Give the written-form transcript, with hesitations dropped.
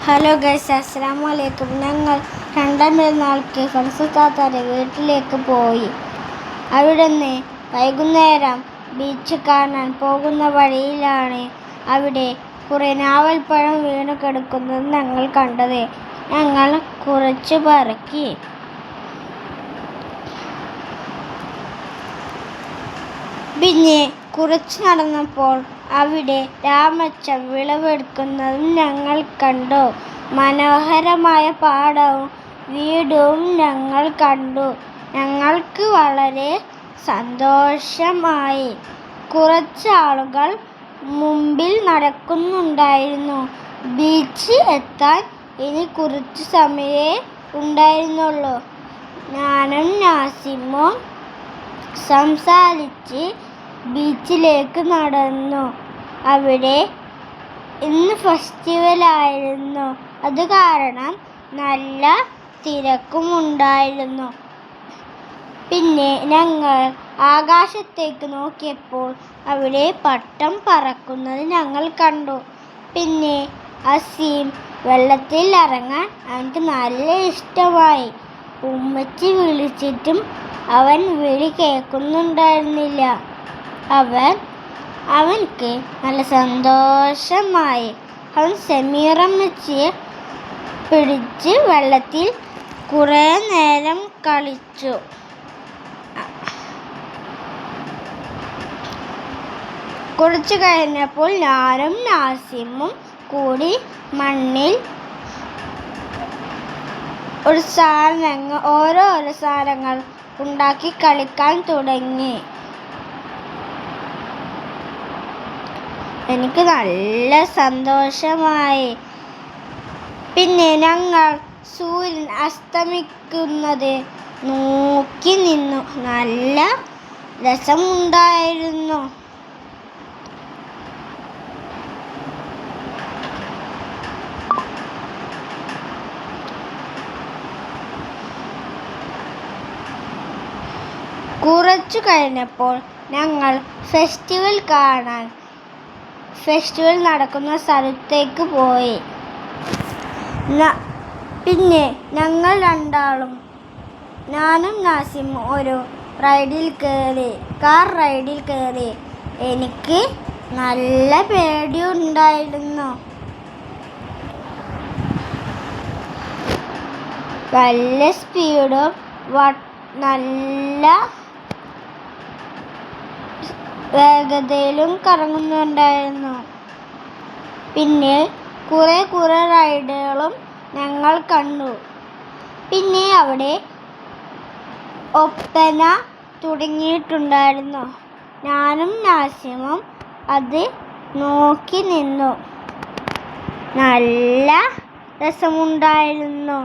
Hello guys, അസ്സലാമു അലൈക്കും. ഞങ്ങൾ രണ്ടാം പെരുന്നാൾക്ക് ഫൻസു താത്താൻ്റെ വീട്ടിലേക്ക് പോയി. അവിടുന്ന് വൈകുന്നേരം ബീച്ച് കാണാൻ പോകുന്ന വഴിയിലാണ് അവിടെ കുറേ നാവൽപ്പഴം വീണ് കിടക്കുന്നത് ഞങ്ങൾ കണ്ടത്. ഞങ്ങൾ കുറച്ച് പറക്കി. പിന്നെ കുറച്ച് നടന്നപ്പോൾ അവിടെ രാമച്ചം വിളവെടുക്കുന്നതും ഞങ്ങൾ കണ്ടു. മനോഹരമായ പാടവും വീടും ഞങ്ങൾ കണ്ടു. ഞങ്ങൾക്ക് വളരെ സന്തോഷമായി. കുറച്ച് ആളുകൾ മുമ്പിൽ നടക്കുന്നുണ്ടായിരുന്നു. ബീച്ച് എത്താൻ ഇനി കുറച്ച് സമയമേ ഉണ്ടായിരുന്നുള്ളൂ. ഞാനും നാസിമും സംസാരിച്ച് ബീച്ചിലേക്ക് നടന്നു. അവിടെ ഇന്ന് ഫെസ്റ്റിവലായിരുന്നു. അത് കാരണം നല്ല തിരക്കുമുണ്ടായിരുന്നു. പിന്നെ ഞങ്ങൾ ആകാശത്തേക്ക് നോക്കിയപ്പോൾ അവിടെ പട്ടം പറക്കുന്നത് ഞങ്ങൾ കണ്ടു. പിന്നെ അസീം വെള്ളത്തിൽ ഇറങ്ങാൻ അവനക്ക് നല്ല ഇഷ്ടമായി. ഉമ്മച്ചി വിളിച്ചിട്ടും അവൻ വിളി കേൾക്കുന്നുണ്ടായിരുന്നില്ല. അവൻക്ക് നല്ല സന്തോഷമായി. അവൻ സമീറമ്മച്ചിയെ പിടിച്ച് വെള്ളത്തിൽ കുറേ നേരം കളിച്ചു. കുറച്ച് കഴിഞ്ഞപ്പോൾ ഞാനും നാസിമും കൂടി മണ്ണിൽ ഓരോരോ സാധനങ്ങൾ ഉണ്ടാക്കി കളിക്കാൻ തുടങ്ങി. എനിക്ക് നല്ല സന്തോഷമായി. പിന്നെ ഞങ്ങൾ സൂര്യൻ അസ്തമിക്കുന്നത് നോക്കി നിന്നു. നല്ല രസമുണ്ടായിരുന്നു. കുറച്ചു കഴിഞ്ഞപ്പോൾ ഞങ്ങൾ ഫെസ്റ്റിവൽ നടക്കുന്ന സ്ഥലത്തേക്ക് പോയി. പിന്നെ ഞങ്ങൾ രണ്ടാളും, ഞാനും നാസിമും ഒരു കാർ റൈഡിൽ കയറി. എനിക്ക് നല്ല പേടിയുണ്ടായിരുന്നു. നല്ല സ്പീഡും നല്ല വേഗതയിലും കറങ്ങുന്നുണ്ടായിരുന്നു. പിന്നെ കുറേ റൈഡുകളും ഞങ്ങൾ കണ്ടു. പിന്നെ അവിടെ ഒപ്പന തുടങ്ങിയിട്ടുണ്ടായിരുന്നു. ഞാനും നാസിമും അത് നോക്കി നിന്നു. നല്ല രസമുണ്ടായിരുന്നു.